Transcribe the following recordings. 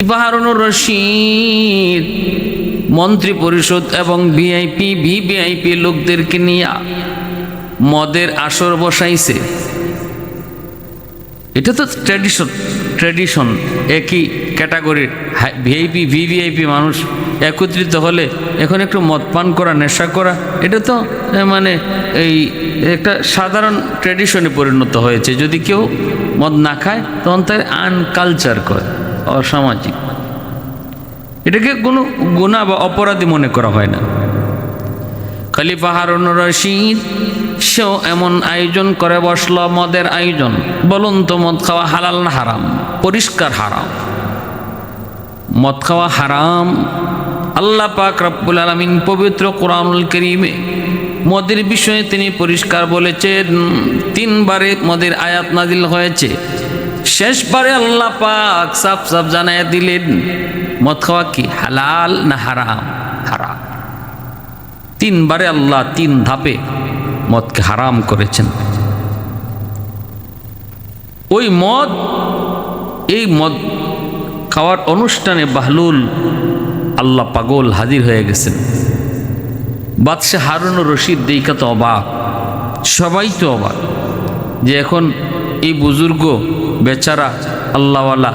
খলিফা হারুনুর রশিদ মন্ত্রী পরিষদ এবং ভিআইপি ভিভিআইপি লোকদেরকে নিয়ে মদের আসর বসাইছে। এটা তো ট্র্যাডিশন একই ক্যাটাগরির ভিআইপি ভিভিআইপি মানুষ একত্রিত হলে এখন একটু মদ পান করা, নেশা করা, এটা তো মানে এই একটা সাধারণ ট্র্যাডিশনে পরিণত হয়েছে। যদি কেউ মদ না খায় তখন তার আনকালচার করে, অসামাজিক। এটাকে কোনো গুনাহ বা অপরাধী মনে করা হয় না। খলিফা হারুনুর রশিদ সেও এমন আয়োজন করে বসলো, মদের আয়োজন। বলুন তো মদ খাওয়া হালাল না হারাম? পরিষ্কার হারাম। মদ খাওয়া হারাম। আল্লাহ পাক রব্বুল আলামিন পবিত্র কোরআনুল কারীমে মদের বিষয়ে তিনি পরিষ্কার বলেছেন। 3 বারে মদের আয়াত নাজিল হয়েছে। শেষবারে আল্লাহ পাক সাফ সাফ জানায় দিলেন মদ খাওয়া কি হালাল না হারাম? হারাম। 3 বারে আল্লাহ 3 ধাপে মদকে হারাম করেছেন। ওই মদ, এই মদ খাওয়ার অনুষ্ঠানে বাহলুল আল্লাহ পাগল হাজির হয়ে গেছেন। বাদশাহ হারুনুর রশিদ দেখা তো অবাক, সবাই তো অবাক যে এখন এই বুজুর্গ বেচারা আল্লাহওয়ালা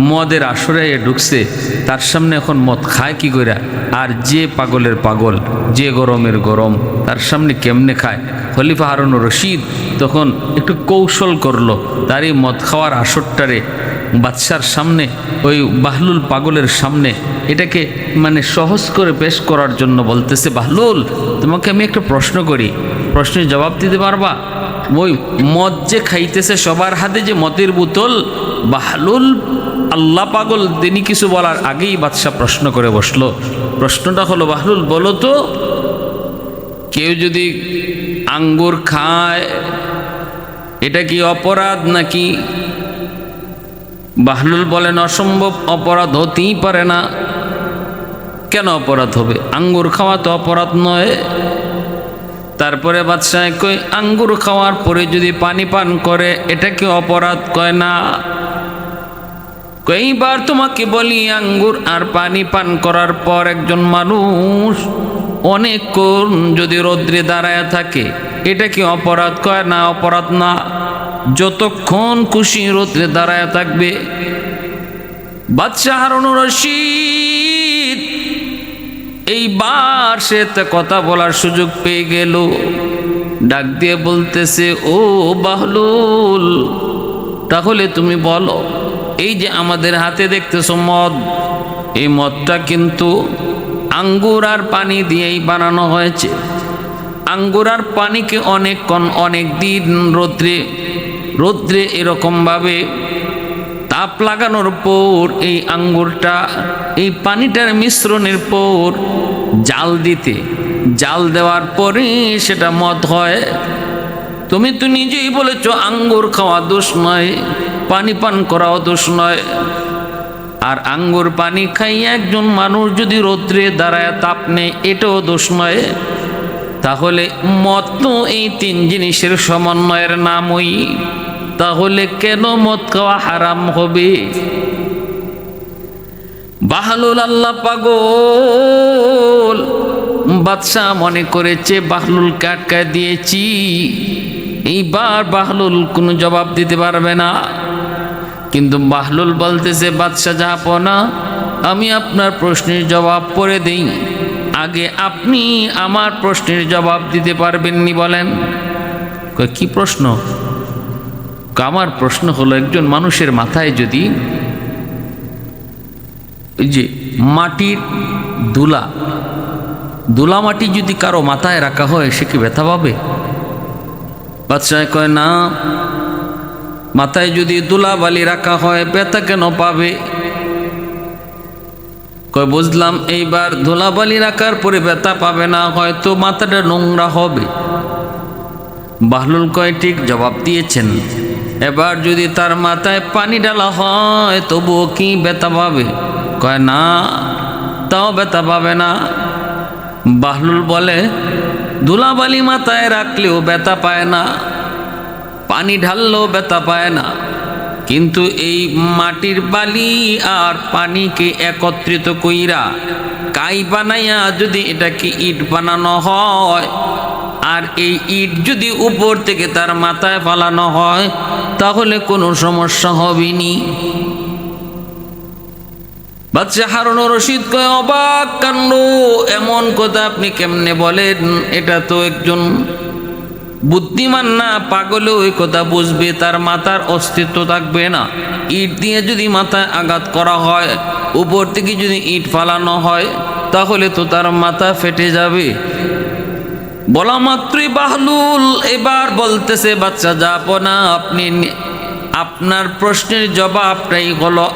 মদের আসরে ঢুকছে, তার সামনে এখন মদ খায় কি করে? আর যে পাগলের পাগল, যে গরমের গরম, তার সামনে কেমনে খায়? খলিফা হারুনুর রশিদ তখন একটু কৌশল করলো, তার এই মদ খাওয়ার আসরটারে বাদশার সামনে, ওই বাহলুল পাগলের সামনে এটাকে মানে সহজ করে পেশ করার জন্য বলতেছে, বাহলুল তোমাকে আমি একটা প্রশ্ন করি, প্রশ্নের জবাব দিতে পারবা? ওই মদ যে খাইতেছে সবার হাতে যে মদের বোতল, বাহলুল আল্লাহ পাগল তিনি কিছু বলার আগেই বাদশাহ প্রশ্ন করে বসলো। প্রশ্নটা হলো, বাহলুল বলো তো, কেউ যদি আঙ্গুর খায় এটা কি অপরাধ নাকি? বাহলুল বলেন, অসম্ভব, অপরাধ হতেই পারে না। কেন অপরাধ হবে? আঙ্গুর খাওয়া তো অপরাধ নয়। তারপরে বাদশাহ কই, আঙ্গুর খাওয়ার পরে যদি পানি পান করে এটা কি অপরাধ? কয় না। কয়েকবার তোমাকে বলি, আঙ্গুর আর পানি পান করার পর একজন মানুষ অনেকক্ষণ যদি রৌদ্রে দাঁড়ায় থাকে এটা কি অপরাধ? কয় না, অপরাধ না, যতক্ষণ খুশি রৌদ্রে দাঁড়ায় থাকবে। বাদশাহ হারুনুর রশিদ এইবার সে কথা বলার সুযোগ পেয়ে গেল। ডাক দিয়ে বলতেছে, ও বাহলুল, তাহলে তুমি বলো, এই যে আমাদের হাতে দেখতেছো মদ, এই মদটা কিন্তু আঙ্গুর আর পানি দিয়েই বানানো হয়েছে। আঙ্গুর আর পানিকে অনেকক্ষণ অনেক দিন রৌদ্রে এরকমভাবে তাপ লাগানোর পর এই আঙ্গুরটা এই পানিটার মিশ্রণের পর জাল দেওয়ার পরে সেটা মদ হয়। তুমি তো নিজেই বলেছো আঙ্গুর খাওয়া দোষ নয়, পানি পান করাও দোষ নয়। আর আঙ্গুর পানি খাইয়া একজন মানুষ যদি রৌদ্রে দাঁড়ায় তাপ নেয় এটাও দোষ নয়। তাহলে মদ তো এই 3 জিনিসের সমন্বয়ের নামই, তাহলে কেন মদ খাওয়া হারাম হবে? বাহলুল আল্লাহ পাগল। বাদশাহ মনে করেছে বাহলুলকে আটকায় দিয়েছি, এইবার বাহলুল কোনো জবাব দিতে পারবে না। কিন্তু বাহলুল বলতেছে, বাদশাহ জাহাপনা, আমি আপনার প্রশ্নের জবাব পরে দেই, আগে আপনি আমার প্রশ্নের জবাব দিতে পারবেননি বলেন। কি প্রশ্ন? আমার প্রশ্ন হলো, একজন মানুষের মাথায় যদি ওই যে মাটির ধুলা মাটি যদি কারো মাথায় রাখা হয় সে কি ব্যথা পাবে? বাদশাহ কয়, না, মাথায় যদি ধুলাবালি রাখা হয় ব্যথা কেন পাবে? কয়, বুঝলাম, এইবার ধুলাবালি রাখার পরে ব্যথা পাবে না, হয়তো মাথাটা নোংরা হবে। বাহলুল কয়, ঠিক জবাব দিয়েছেন। এবার যদি তার মাথায় পানি ঢালা হয় তবুও কি ব্যথা পাবে? কয়, না, তাও ব্যথা পাবে না। বাহলুল বলে, ধুলাবালি মাথায় রাখলেও ব্যথা পায় না, পানি ঢাললেও ব্যথা পায় না, কিন্তু এই মাটির বালি আর পানিকে একত্রিত কইরা কাই বানাইয়া যদি এটাকে ইট বানানো হয়, আর এই ইট যদি উপর থেকে তার মাথায় ফালানো হয়, তাহলে কোনো সমস্যা হবে নি। বাদশাহ হারুন রশিদ কয়, অবাক কাণ্ড, এমন কথা আপনি কেমনে বলেন? এটা তো একজন বুদ্ধিমান না, পাগলে ওই কথা বুঝবে, তার মাথার অস্তিত্ব থাকবে না। ইট দিয়ে যদি মাথায় আঘাত করা হয়, উপর থেকে যদি ইট ফালানো হয়, তাহলে তো তার মাথা ফেটে যাবে। বলা মাত্রই বাহলুল এবার বলতেছে, বাচ্চা যাব না, আপনি আপনার প্রশ্নের জবাবটাই হলো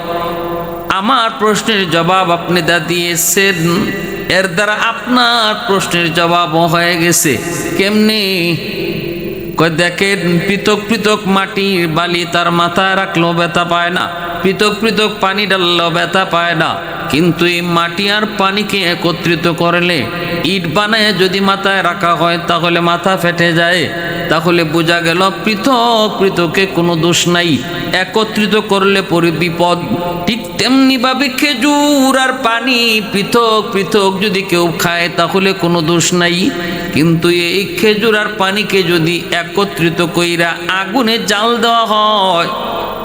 আমার প্রশ্নের জবাব আপনি দা দিয়েছেন, এর দ্বারা আপনার প্রশ্নের জবাবও হয়ে গেছে। কেমনি? কয় দেখেন, পৃথক পৃথক মাটির বালি তার মাথায় রাখলেও ব্যথা পায় না, পৃথক পৃথক পানি ডাললেও ব্যথা পায় না, কিন্তু এই মাটি আর পানিকে একত্রিত করলে, ইট বানায় যদি মাথায় রাখা হয়, তাহলে মাথা ফেটে যায়। তাহলে বোঝা গেল পৃথক পৃথকে কোনো দোষ নাই, একত্রিত করলে পরে বিপদ। ঠিক তেমনি ভাবে খেজুর আর পানি পৃথক পৃথক যদি কেউ খায়, তাহলে কোনো দোষ নাই, কিন্তু এই খেজুর আর পানিকে যদি একত্রিত কইরা আগুনে জাল দেওয়া হয়,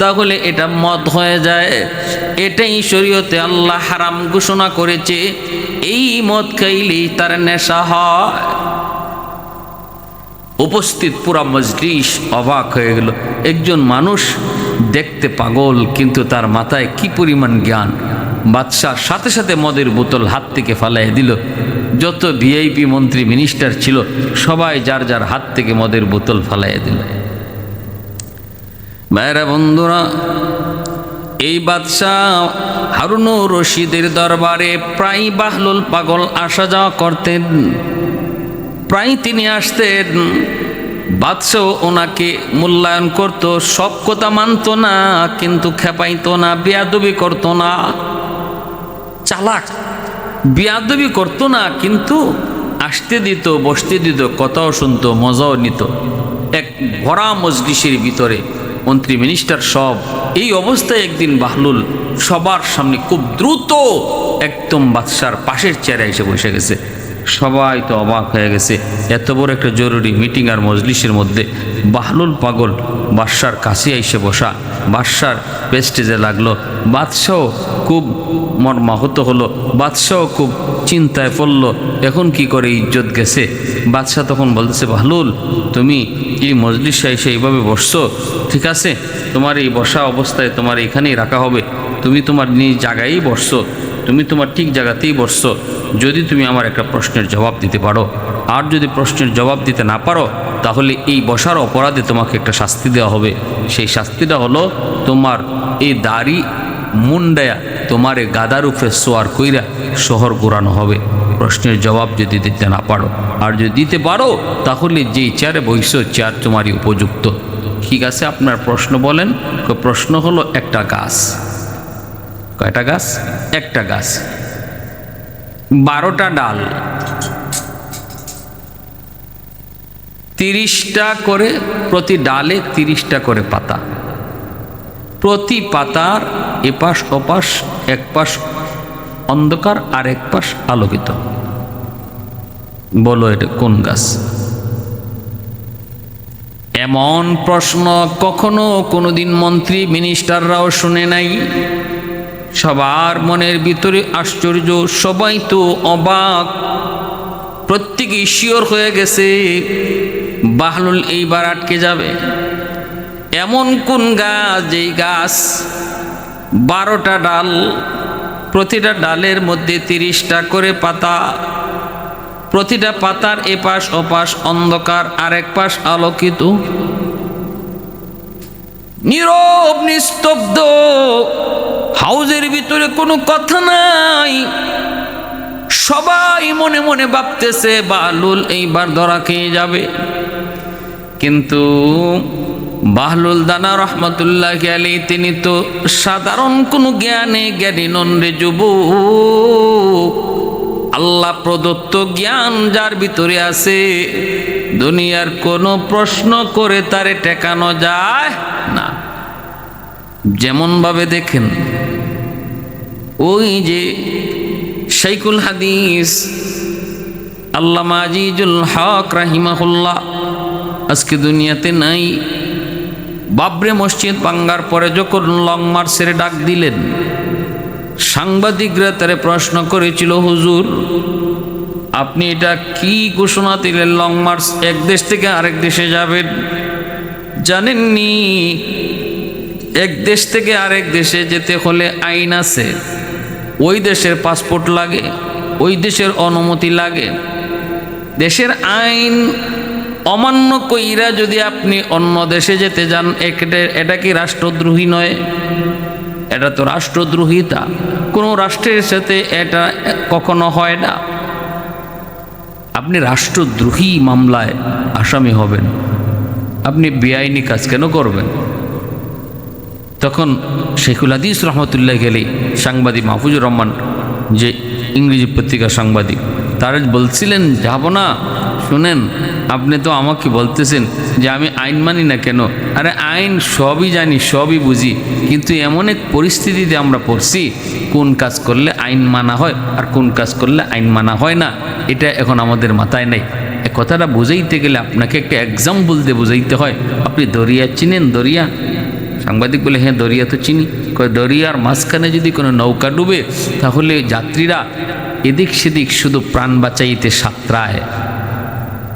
তাহলে এটা মদ হয়ে যায়। এটাই শরীয়তে আল্লাহ হারাম ঘোষণা করেছে। এই মদ খাইলেই তার নেশা হয়। উপস্থিত পুরা মজলিস অবাক হয়ে গেল। একজন মানুষ দেখতে পাগল, কিন্তু তার মাথায় কি পরিমাণ জ্ঞান। বাদশাহ সাথে সাথে মদের বোতল হাত থেকে ফালাই দিল। যত ভিআইপি মন্ত্রী মিনিস্টার ছিল, সবাই যার যার হাত থেকে মদের বোতল ফালাই দিল। ভাইরা বন্ধুরা, এই বাদশাহ হারুন রশিদের দরবারে প্রায় বাহলুল পাগল আসা যাওয়া করতেন। প্রায় তিনি আসতেন। বাদশাহ ওনাকে মূল্যায়ন করত, সব কথা মানত না, কিন্তু খেপাইতো না, বেয়াদবি করতো না। চালাক, বেয়াদবি করতো না, কিন্তু আসতে দিত, বসতে দিত, কথাও শুনতো, মজাও নিত। এক ভরা মজলিসের ভিতরে মন্ত্রী মিনিস্টার সব। এই অবস্থায় একদিন বাহলুল সবার সামনে খুব দ্রুত একদম বাদশার পাশের চেয়ারে এসে বসে গেছে। সবাই তো অবাক হয়ে গেছে, এত বড় একটা জরুরি মিটিং আর মজলিসের মধ্যে বাহলুল পাগল বাদশার কাছে এসে বসা। বাদশার প্রেস্টিজে লাগলো। বাদশাহ খুব মর্মাহত হলো, বাদশাহ খুব চিন্তায় পড়ল, এখন কি করে, ইজ্জত গেছে। বাদশাহ তখন বলতেছে, বাহলুল তুমি এই মজলিসে এসে এইভাবে বসছো, ঠিক আছে, তোমার এই বসা অবস্থায় তোমার এখানেই রাখা হবে, তুমি তোমার নিজ জায়গায়ই বসছো, তুমি তোমার ঠিক জায়গাতেই বসছো। যদি তুমি আমার একটা প্রশ্নের জবাব দিতে পারো, আর যদি প্রশ্নের জবাব দিতে না পারো, তাহলে এই বসার অপরাধে তোমাকে একটা শাস্তি দেওয়া হবে। সেই শাস্তিটা হলো, তোমার এই দাড়ি মুন্ডায়া তোমার এই গাদার উপরে সোয়ার কইরা শহর ঘোরানো হবে, প্রশ্নের জবাব যদি দিতে না পারো। আর যদি দিতে পারো, তাহলে যেই চেয়ারে বসছো চেয়ার তোমারই উপযুক্ত। ঠিক আছে, আপনার প্রশ্ন বলেন। প্রশ্ন হলো, একটা গাছ, কয়টা গাছ? একটা গাছ, 12টা ডাল, 30টা করে, প্রতি ডালে 30টা করে পাতা, প্রতি পাতার এপাশ ওপাশ, এক পাশ অন্ধকার আর এক পাশ আলোকিত। বলো এটা কোন গাছ? এমন প্রশ্ন কখনো কোনোদিন মন্ত্রী মিনিস্টাররাও শুনে নাই। সবার মনের ভিতরে আশ্চর্য, সবাই তো অবাক, প্রত্যেকে শিওর হয়ে গেছে বাহলুল এইবার আটকে যাবে। এমন কোন গাছ, যেই গাছ 12টা ডাল, প্রতিটা ডালের মধ্যে 30টা করে পাতা, প্রতিটা পাতার এপাশ ওপাশ অন্ধকার আর এক পাশ আলোকিত। নীরব নিস্তব্ধ, হাউজের ভিতরে কোনো কথা নাই। সবাই মনে মনে ভাবতেছে বাহলুল এইবার ধরা খেয়ে যাবে। কিন্তু বাহলুল দানা রহমতুল্লাহ আলাইহি তিনি তো সাধারণ কোনো জ্ঞানী নন রে যুবক। আল্লাহ প্রদত্ত জ্ঞান যার ভিতরে আছে, দুনিয়ার কোনো প্রশ্ন করে তারে ঠেকানো যায় না। যেমনভাবে দেখেন ওই যে শাইখুল হাদিস আল্লামা আজিজুল হক রাহিমাহুল্লাহ আজকে দুনিয়াতে নাই। বাবরি মসজিদ ভাঙ্গার পরে যখন লং মার্চের ডাক দিলেন, সাংবাদিকরা তারে প্রশ্ন করেছিল, হুজুর আপনি এটা কি ঘোষণা দিলেন, লং মার্চ এক দেশ থেকে আরেক দেশে যাবেন? জানেননি এক দেশ থেকে আরেক দেশে যেতে হলে আইন আছে, ওই দেশের পাসপোর্ট লাগে, ওই দেশের অনুমতি লাগে। দেশের আইন অমান্য কইরা যদি আপনি অন্য দেশে যেতে যান, এটা কি রাষ্ট্রদ্রোহী নয়? এটা তো রাষ্ট্রদ্রোহিতা। কোনো রাষ্ট্রের সাথে এটা কখনো হয় না। আপনি রাষ্ট্রদ্রোহী মামলায় আসামি হবেন, আপনি বেআইনি কাজ কেন করবেন? তখন শেখুল হাদিস রহমতুল্লাহ গেলে সাংবাদিক মাহফুজুর রহমান, যে ইংরেজি পত্রিকার সাংবাদিক, তারা বলছিলেন যাব না। শুনেন, আপনি তো আমাকে বলতেছেন যে আমি আইন মানি না কেন? আরে আইন সবই জানি, সবই বুঝি, কিন্তু এমন এক পরিস্থিতিতে আমরা পড়ছি, কোন কাজ করলে আইন মানা হয় আর কোন কাজ করলে আইন মানা হয় না, এটা এখন আমাদের মাথায় নেই। এ কথাটা বুঝাইতে গেলে আপনাকে একটা এক্সাম্পল দিয়ে বুঝাইতে হয়। আপনি দরিয়া চিনেন? দরিয়া? সাংবাদিক বলে হ্যাঁ দরিয়া তো চিনি। দরিয়ার মাঝখানে যদি কোনো নৌকা ডুবে, তাহলে যাত্রীরা এদিক সেদিক শুধু প্রাণ বাঁচাইতে সাঁতরায়।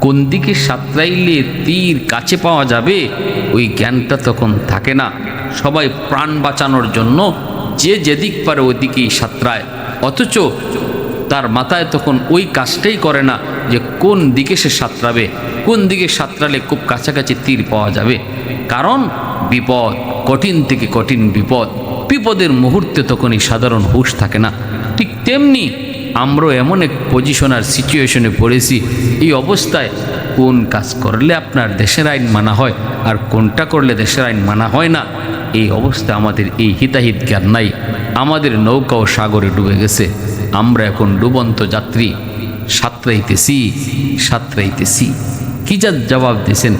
কোন দিকে সাঁতরাইলে তীর কাছে পাওয়া যাবে ওই জ্ঞানটা তখন থাকে না। সবাই প্রাণ বাঁচানোর জন্য যে যেদিক পারে ওইদিকেই সাঁতরায়, অথচ তার মাথায় তখন ওই কাজটাই করে না যে কোন দিকে সে সাঁতরাবে, কোন দিকে সাঁতরালে খুব কাছাকাছি তীর পাওয়া যাবে। কারণ বিপদ, কঠিন থেকে কঠিন বিপদ, বিপদের মুহূর্তে তখন এই সাধারণ হুঁশ থাকে না। ঠিক তেমনি আমরাও এমন এক পজিশন আর সিচুয়েশনে পড়েছি, এই অবস্থায় কোন কাজ করলে আপনার দেশের আইন মানা হয় আর কোনটা করলে দেশের আইন মানা হয় না, এই অবস্থায় আমাদের এই হিতাহিত জ্ঞান নাই। আমাদের নৌকাও সাগরে ডুবে গেছে, আমরা এখন ডুবন্ত যাত্রী, সাঁতরাইতেছি। কি যা জবাব দিয়েছেন?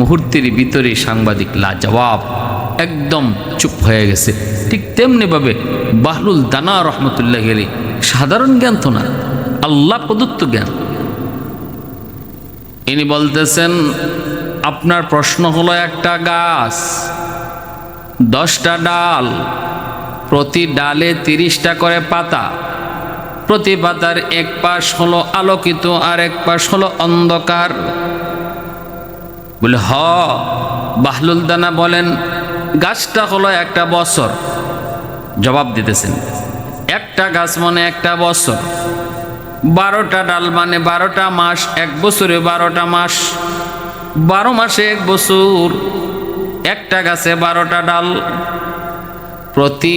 মুহূর্তের ভিতরে সাংবাদিক লাজবাব, একদম চুপ হয়ে গেছে। ঠিক তেমনিভাবে বাহলুল দানা রহমতুল্লাহ গেলে সাধারণ জ্ঞান তো না, আল্লাহ প্রদত্ত জ্ঞান। ইনি বলতেছেন আপনার প্রশ্ন হলো একটা গাছ, 10টা ডাল, প্রতি ডালে 30টা করে পাতা, প্রতি পাতার এক পাশ হলো আলোকিত আর এক পাশ হলো অন্ধকার। বলে হ। বাহলুল দানা বলেন গাছটা হলো একটা বছর। জবাব দিতেছেন একটা গাছ মানে একটা বছর, 12টা ডাল মানে 12টা মাস, এক বছরে 12টা মাস, 12 মাসে এক বছর, একটা গাছে 12টা ডাল, প্রতি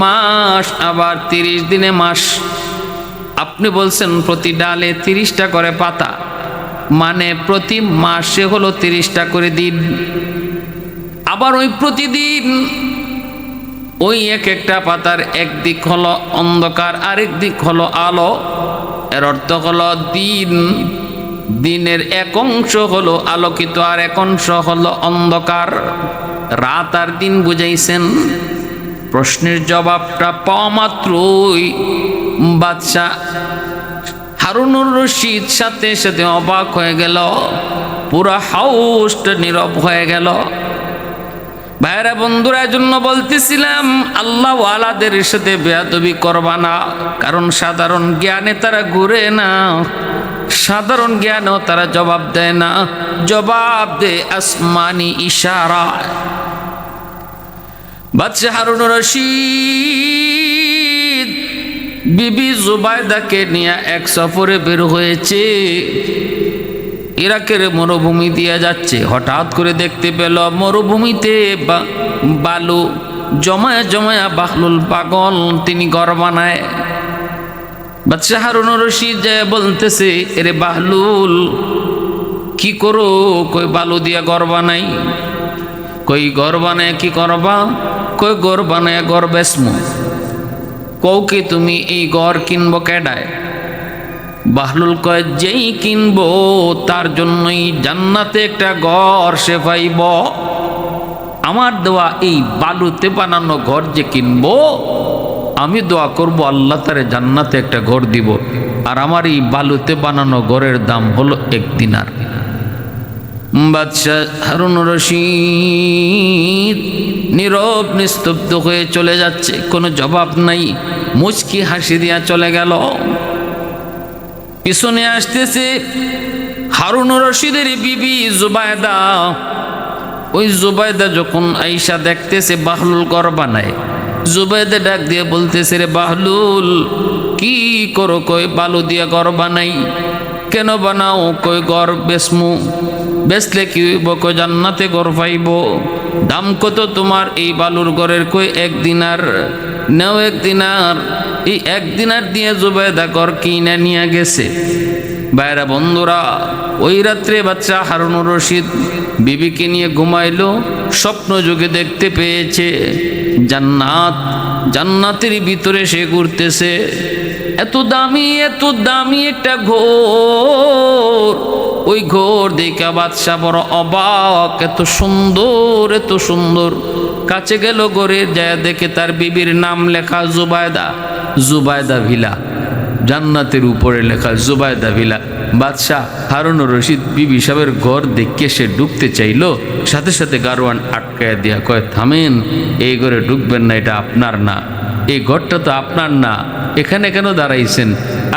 মাস আবার 30 দিনে মাস। আপনি বলছেন প্রতি ডালে 30টা করে পাতা, মানে প্রতি মাসে হলো 30টা করে দিন। আবার ওই প্রতিদিন ওই এক একটা পাতার একদিক হলো অন্ধকার, আরেক দিক হলো আলো। এর অর্থ হলো দিনের এক অংশ হলো আলোকিত আর এক অংশ হলো অন্ধকার। রাত আর দিন বুঝাইছেন। প্রশ্নের জবাবটা পাওয়া মাত্রই বাদশাহ হারুনুর রশিদ সাথে সাথে অবাক হয়ে গেল, পুরা হাউসটা নীরব হয়ে গেল। ভাইরা বন্ধুরা, জন্য বলতেছিলাম আল্লাহ ওয়ালাদের সাথে বেয়াদবি করবা না, কারণ সাধারণ জ্ঞানে তারা ঘুরে না, সাধারণ জ্ঞানেও তারা জবাব দেয় না, জবাব দেয় আসমানি ইশারা। বাদশাহ হারুনুর রশিদ বিবি জুবাইদাকে নিয়ে এক সফরে বের হয়েছে। ইরাকের মরুভূমি দিয়ে যাচ্ছে, হঠাৎ করে দেখতে পেল মরুভূমিতে বালু জমায়া জমায়া। বাহলুল পাগল, তিনি ঘর বানায়। বাদশাহ হারুনুর রশিদ যায় বলতেছে, এরে বাহলুল কি করো? কই বালু দিয়া ঘর বানাই। কই ঘর বানায় কি করবা? কই ঘর বানায় ঘর বেসমু। কৌকে তুমি এই ঘর কিনবো কেডায়? বাহলুল কয়, যেই কিনবো তার জন্যই জান্নাতে একটা ঘর সে পাইব। আমার দেওয়া এই বালুতে বানানো ঘর যে কিনবো, আমি দোয়া করব আল্লাহ তারে জান্নাতে একটা ঘর দিব, আর আমার এই বালুতে বানানো ঘরের দাম হলো 1 দিনার। বাদশাহ হারুন রশিদ নীরব নিস্তব্ধ হয়ে চলে যাচ্ছে, কোনো জবাব নাই, মুচকি হাসি দিয়া চলে গেল। পিছনে আসতেছে হারুন রশিদের বিবি জুবায়দা। ওই জুবায়দা যখন আইসা দেখতেছে বাহলুল ঘর বানায়, জুবায়দা ডাক দিয়ে বলতেছে, রে বাহলুল কি করো? কই বালু দিয়া ঘর বানাই। কেন বানাও? কই ঘর বেসমু। বেচলে কি হইব? কই জান্নাতে ঘর পাইব। দাম কত তোমার এই বালুর ঘরের? কই 1 দিনার। নাও 1 দিনার। এই 1 দিনার দিয়ে জুবায়দা ঘর কিনে নিয়ে গেছে। ভাইরা বন্ধুরা, ওই রাত্রে বাচ্চা হারুন রশিদ বিবিকে নিয়ে ঘুমাইলো, স্বপ্ন যুগে দেখতে পেয়েছে জান্নাত, জান্নাতের ভিতরে সে ঘুরতেছে। এত দামি একটা ঘর, ওই ঘর দেখা বাদশা বড় অবাক, এত সুন্দর। কাছে গেল, ঘরের যায় দেখে তার বিবির নাম লেখা জুবায়দা, জুবায়দা ভিলা, জান্নাতের উপরে লেখা জুবায়দা ভিলা। বাদশাহ হারুন রশিদ বিবি সাহেবের ঘর দেখে সে ঢুকতে চাইলো, সাথে সাথে গারোয়ান আটকায় দিয়া কয়, থামেন, এই ঘরে ঢুকবেন না, এটা আপনার না, এই ঘরটা তো আপনার না, এখানে কেন দাঁড়াইছেন?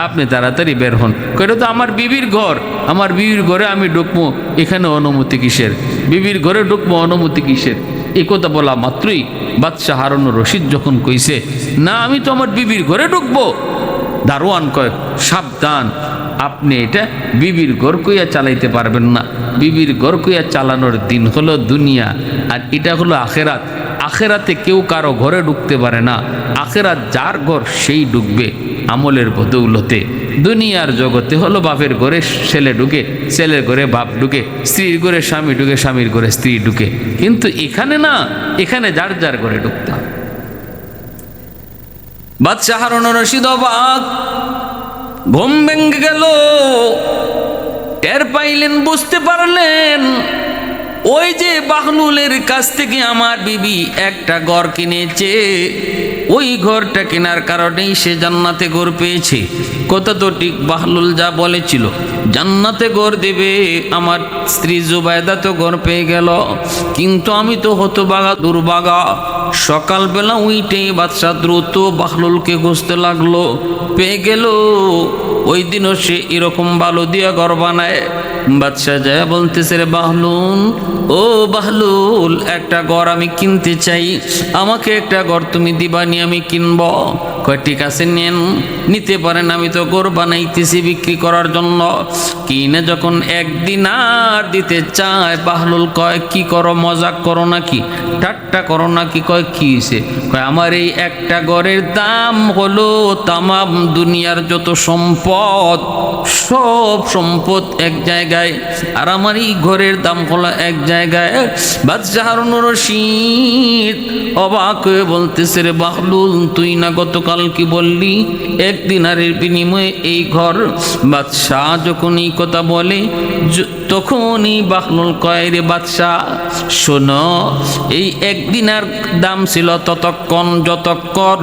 আপনি তাড়াতাড়ি বের হন। কয়টা তো আমার বিবির ঘর, আমার বিবির ঘরে আমি ঢুকবো, এখানে অনুমতি কিসের? বিবির ঘরে ঢুকবো, অনুমতি কিসের? এই কথা বলা মাত্রই বাদশাহ হারুন রশিদ যখন কইছে, না আমি তো আমার বিবির ঘরে ঢুকবো, দারোয়ান কয়, সাবধান, আপনি এটা বিবির ঘর কইয়া চালাইতে পারবেন না। বিবির ঘর কইয়া চালানোর দিন হলো দুনিয়া, আর এটা হলো আখেরাত। আখেরাতে কেউ কারো ঘরে ঢুকতে পারে না। আখেরাত যার ঘর সেই ঢুকবে আমলের বদৌলতে। দুনিয়ার জগতে হলো বাপের ঘরে ছেলে ঢুকে, ছেলের ঘরে বাপ ঢুকে, স্ত্রীর ঘরে স্বামী ঢুকে, স্বামীর ঘরে স্ত্রী ঢুকে। কিন্তু এখানে না, এখানে যার যার ঘরে ঢুকতে হবে। বাদশাহ হারুন রশিদ অবাক, ঘুম ভেঙে গেল, টের পাইলেন, বুঝতে পারলেন ওই যে বাহলুলের কাছ থেকে আমার বিবি একটা ঘর কিনেছে, ওই ঘরটা কেনার কারণেই সে জান্নাতে ঘর পেয়েছে। কথা তো ঠিক, বাহলুল যা বলেছিল জান্নাতে ঘর দেবে, আমার স্ত্রী জুবায়দা তো ঘর পেয়ে গেল। কিন্তু আমি তো হতবাগা, দুর্ভাগা। সকালবেলা উইটেই বাদশা দ্রুত বাহলুলকে খুঁজতে লাগলো, পেয়ে গেল। ওই দিনও সে এরকম বালু দিয়া ঘর বানায়। বাদশা যায় বলতেছে, রে বাহলুল, ও বাহলুল, একটা ঘর আমি কিনতে চাই, আমাকে একটা ঘর তুমি দিবানি, আমি কিনব। কয় ঠিক আছে, নেন, নিতে পারেন, আমি তো ঘর বানাইতেছি বিক্রি করার জন্য। কিনে যখন 1 দিনার দিতে চায়, বাহলুল কয়, কি করো, মজাক করো নাকি, ঠাট্টা করো নাকি? কয় কি হয়েছে? কয় আমার এই একটা ঘরের দাম হলো তামাম দুনিয়ার যত সম্পদ, সব সম্পদ এক জায়গায়, আর আমার এই ঘরের দাম হলো এক জায়গায়। বাদশাহ হারুন রশিদ অবাক হয়ে বলতেছে, রে বাহলুল, তুই না গতকাল কি বললি 1 দিনারের বিনিময়ে এই ঘর? বাদশাহ যখন এই কথা বলে তখনই বাহলুল কয়, রে বাদশাহ শোনো, এই 1 দিনার দাম ছিল ততক্ষণ যতক্ষণ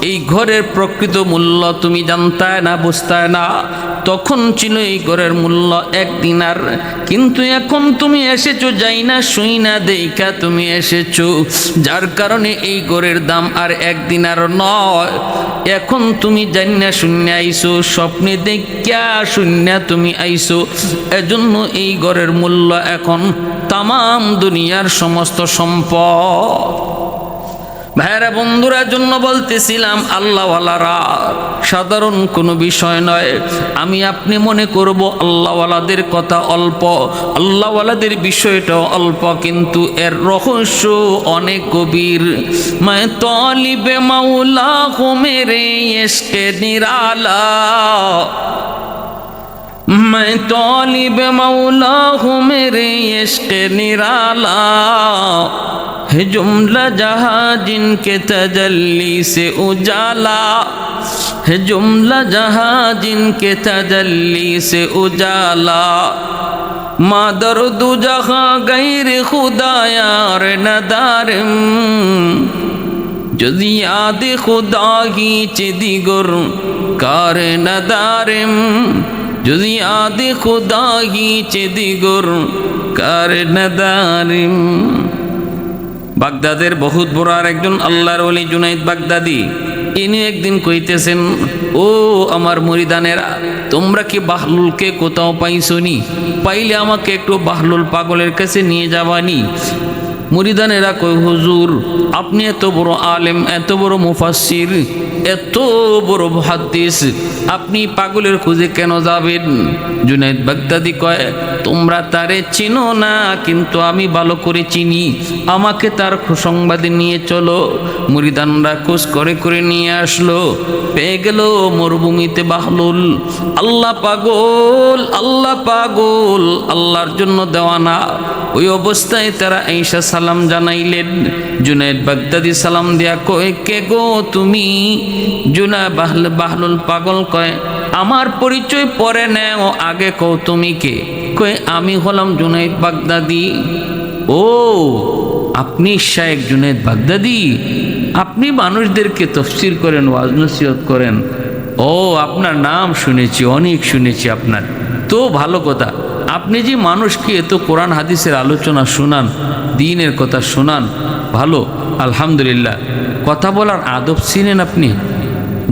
এই ঘরের প্রকৃত মূল্য তুমি জানতায় না, বুঝতায় না। তখন ছিল এই ঘরের মূল্য 1 দিনার, কিন্তু এখন তুমি এসেছো যাই না শুই না দেখা তুমি এসেছো, যার কারণে এই ঘরের দাম আর 1 দিনার নয়। এখন তুমি জানি না শূন্য আইসো, স্বপ্নে দেখা শূন্য তুমি আইসো, এজন্য এই ঘরের মূল্য এখন তামাম দুনিয়ার সমস্ত সম্পদ। ভাইরা বন্ধুরা, জন্য বলতেছিলাম, আল্লাহওয়ালারা সাধারণ কোনো বিষয় নয়। আমি আপনি মনে করব আল্লাহওয়ালাদের কথা অল্প, আল্লাহওয়ালাদের বিষয়টা অল্প, কিন্তু এর রহস্য অনেক গভীর। मैं तौलिबे मौला हूँ मेरे इश्क़ निराला, मैं तौलिबे मौला हूँ मेरे इश्क़ निराला, है जुमला जहाँ जिनके तजल्ली से उजाला, है जुमला जहाँ जिनके तजल्ली से उजाला, মাদার দু জাহা গাইরে খুদায়ার নদারম যদি याद खुदा ही चिदिगुर कार नदारम যদি याद खुदा ही चिदिगुर कार नदारम। বাগদাদের বহুত বড় আর একজন আল্লাহর ওলি জুনাইদ বাগদাদি, ইনি একদিন কইতেছেন, ও আমার মুরিদানেরা, তোমরা কি বাহলুলকে কোথাও পাইছনি? পাইলে আমাকে একটু বাহলুল পাগলের কাছে নিয়ে যাবানি। মুরিদানেরা কই, হুজুর আপনি এত বড় আলেম, এত বড় মুফাসসির, এত বড় মুহাদ্দিস, আপনি পাগলের খুঁজে কেন যাবেন? জুনাইদ বাগদাদি কয়, তোমরা তারে চিনো না, কিন্তু আমি ভালো করে চিনি, আমাকে তার সংবাদে নিয়ে চলো। মুরিদানরা খোঁজ করে করে নিয়ে আসলো, পেয়ে গেল মরুভূমিতে বাহলুল। আল্লাহ পাগল, আল্লাহ পাগল, আল্লাহর জন্য দেওয়ানা। ওই অবস্থায় তারা আয়েশা সালাম জানাইলেন। জুনাইদ বাগদাদি সালাম দিয়া কয়, কে গো তুমি? বাহলুল পাগল কয়, আমার পরিচয় পরে নেও, আগে কও তুমি কে? কয়, আমি হলাম জুনাইদ বাগদাদি। ও আপনি শায়েখ জুনাইদ বাগদাদি, আপনি মানুষদেরকে তাফসীর করেন, ওয়াজ নসিহত করেন। ও আপনার নাম শুনেছি, অনেক শুনেছি আপনার। তো ভালো কথা, আপনি যে মানুষকে এত কোরআন হাদিসের আলোচনা শোনান, দ্বীনের কথা শোনান, ভালো, আলহামদুলিল্লাহ। কথা বলার আদব চিনেন আপনি?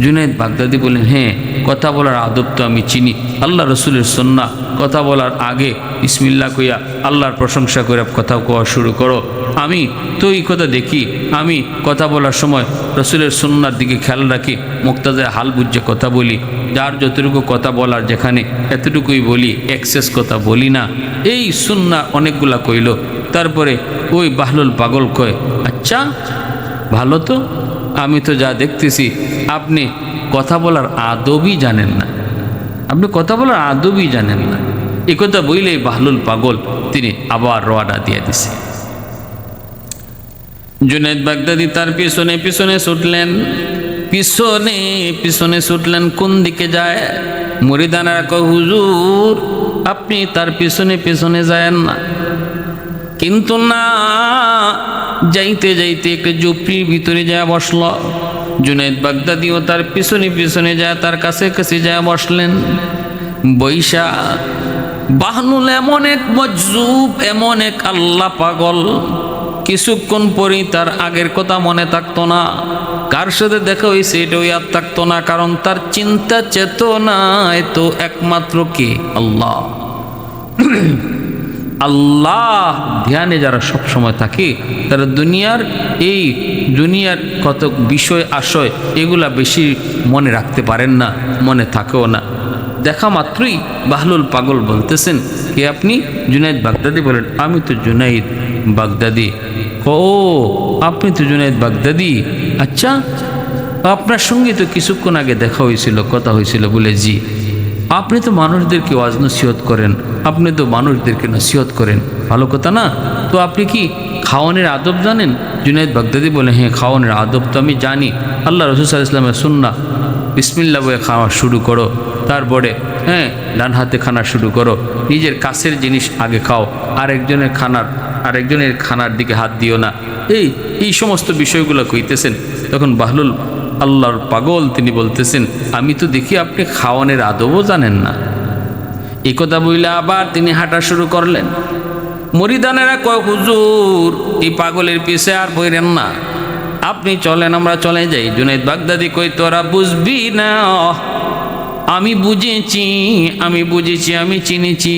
জুনাইদ বাগদাদি বলেন, হ্যাঁ কথা বলার আদব তো আমি চিনি। আল্লাহ রসুলের সুন্নাহ, কথা বলার আগে বিসমিল্লাহ কইয়া আল্লাহর প্রশংসা করে কথা কোয়া শুরু করো। আমি তো এই কথা দেখি, আমি কথা বলার সময় রসুলের সুন্নাহর দিকে খেয়াল রাখি, মুক্তাজায় হাল বুঝে কথা বলি, যার যতটুকু কথা বলার যেখানে এতটুকুই বলি, এক্সেস কথা বলি না। এই সুন্নাহ অনেকগুলা কইল। তারপরে ওই বাহলুল পাগল কয়, আচ্ছা ভালো তো, আমি তো যা দেখতেছি আপনি কথা বলার আদবই জানেন না, আপনি কথা বলার আদবই জানেন না। এ কথা বইলেই বাহলুল পাগল তিনি আবার রওয়ানা দিয়ে দিছে। জুনাইদ বাগদাদি তার পিছনে পিছনে ছুটলেন, পিছনে পিছনে ছুটলেন। কোন দিকে যায়? মুরিদানেরা কয়, হুজুর আপনি তার পিছনে পিছনে যায়েন না। কিন্তু না, যাইতে যাইতে একটা ঝুপড়ির ভিতরে যায় বসল। জুনাইদ বাগদাদিও তার পিছনে পিছনে যায়, তার কাছে কাছে যায় বসলেন। বৈশা বাহলুল এমন এক মজজুব, এমন এক আল্লাহ পাগল, কিছুক্ষণ পরেই তার আগের কথা মনে থাকতো না, কার সাথে দেখা হয়েছে এটাও ইয়াদ থাকতো না, কারণ তার চিন্তা চেতনা তো একমাত্র কে? আল্লাহ। আল্লাহ ধ্যানে যারা সব সময় থাকে, তারা দুনিয়ার কত বিষয় আশয় এগুলা বেশি মনে রাখতে পারেন না, মনে থাকেও না। দেখা মাত্রই বাহলুল পাগল বলতেছেন, কে আপনি? জুনাইদ বাগদাদি। বলেন, আমি তো জুনাইদ বাগদাদি। ও আপনি তো জুনাইদ বাগদাদি, আচ্ছা আপনার সঙ্গে তো কিছুক্ষণ আগে দেখা হয়েছিল, কথা হয়েছিল। বলে, জি। আপনি তো মানুষদেরকে ওয়াজ নসিহত করেন, আপনি তো মানুষদেরকে নসিহত করেন, ভালো কথা না? তো আপনি কি খাওয়ানোর আদব জানেন? জুনাইদ বাগদাদি বলে, হ্যাঁ খাওয়ানোর আদব তো আমি জানি। আল্লাহ রসুল সাল্লাল্লাহু আলাইহি ওয়াসাল্লামের সুন্নাহ, বিসমিল্লাহ বলে খাওয়া শুরু করো, তারপরে হ্যাঁ ডান হাতে খানা শুরু করো, নিজের কাছের জিনিস আগে খাও, আরেকজনের খানার দিকে হাত দিও না। এই সমস্ত বিষয়গুলো কইতেছেন। তখন বাহলুল আল্লাহর পাগল তিনি বলতেছেন, আমি তো দেখি আপনি খাওয়ানোর আদবও জানেন না। এই কথা বইলে আবার তিনি হাঁটা শুরু করলেন। মুরিদানেরা কয়, হুজুর এই পাগলের পিছে আর বইরেন না, আপনি চলেন, আমরা চলে যাই। জুনাইদ বাগদাদি কই, তোরা বুঝবি না, আমি বুঝেছি, আমি চিনেছি,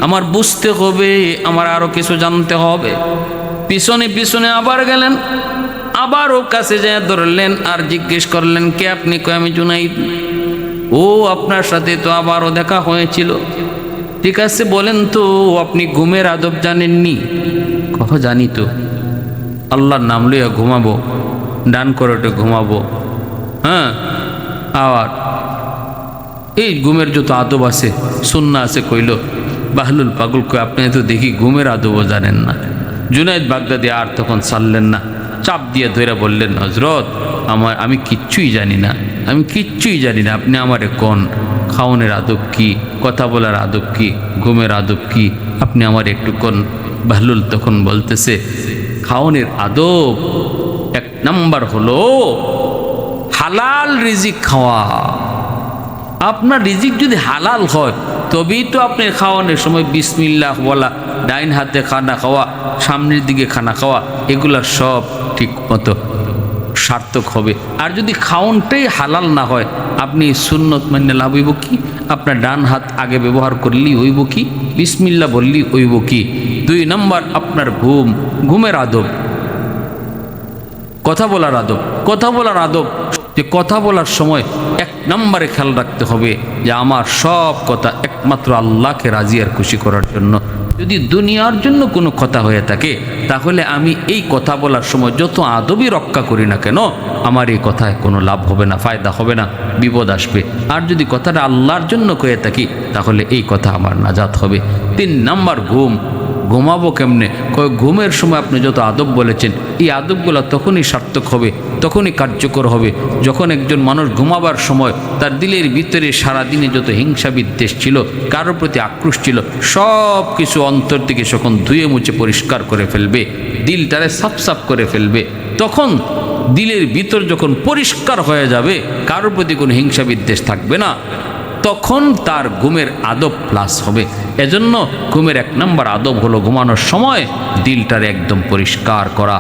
আমার বুঝতে হবে, আমার আরো কিছু জানতে হবে। পিছনে পিছনে আবার গেলেন, আবারও কাছে যায় ধরলেন আর জিজ্ঞেস করলেন, কে আপনি? কয়, আমি জুনাইদ। ও আপনার সাথে তো আবারও দেখা হয়েছিল, ঠিক আছে বলেন তো আপনি ঘুমের আদব জানেননি? কহ, জানি তো, আল্লাহর নাম লইয়া ঘুমাবো, ডান করোটে ঘুমাবো, হ্যাঁ, আবার এই ঘুমের যত আদব আছে সুন্নাহ আছে কইল। বাহলুল পাগল কয়, আপনি তো দেখি ঘুমের আদবও জানেন না। জুনাইদ বাগদাদি আর তখন ছাড়লেন না, চাপ দিয়ে ধরে বললেন, হজরত আমি কিচ্ছুই জানি না, আমি কিচ্ছুই জানি না, আপনি আমারে কোন খাওনের আদব কি, কথা বলার আদব কি, ঘুমের আদব কি, আপনি আমার একটু কোন। বাহলুল তখন বলতেছে খাওনের আদব এক নাম্বার হলো হালাল রিজিক খাওয়া। আপনার রিজিক যদি হালাল হয় তবেই তো আপনি খাওয়ানোর সময় বিসমিল্লাহ বলা, ডাইন হাতে খানা খাওয়া, সামনের দিকে খানা খাওয়া, এগুলা সব ঠিক মতো সার্থক হবে। আর যদি খাওনটাই হালাল না হয়, আপনি সুন্নত মানে লাভ হইব কি? আপনার ডান হাত আগে ব্যবহার করলেই হইব কি? বিসমিল্লাহ বললেই হইব কি? 2 নম্বর আপনার ঘুমের আদব, কথা বলার আদব। কথা বলার আদব যে কথা বলার সময় 1 নম্বরে খেয়াল রাখতে হবে যে আমার সব কথা একমাত্র আল্লাহকে রাজি আর খুশি করার জন্য। যদি দুনিয়ার জন্য কোনো কথা হয়ে থাকে তাহলে আমি এই কথা বলার সময় যত আদবই রক্ষা করি না কেন, আমার এই কথায় কোনো লাভ হবে না, ফায়দা হবে না, বিপদ আসবে। আর যদি কথাটা আল্লাহর জন্য কয়ে থাকি তাহলে এই কথা আমার নাজাত হবে। 3 নম্বর ঘুমাবো কেমনে? ঘুমের সময় আপনি যত আদব বলেছেন এই আদবগুলো তখনই সার্থক হবে, তখনই কার্যকর হবে যখন একজন মানুষ ঘুমাবার সময় তার দিলের ভিতরে সারাদিনে যত হিংসা বিদ্বেষ ছিল, কারোর প্রতি আক্রোশ ছিল, সব কিছু অন্তর থেকে যখন ধুয়ে মুছে পরিষ্কার করে ফেলবে, দিলটারে সাফ সাফ করে ফেলবে, তখন দিলের ভিতর যখন পরিষ্কার হয়ে যাবে, কারোর প্রতি কোনো হিংসা বিদ্বেষ থাকবে না, তখন তার ঘুমের আদব প্লাস হবে। এজন্য ঘুমের 1 নম্বর আদব হলো ঘুমানোর সময় দিলটারে একদম পরিষ্কার করা।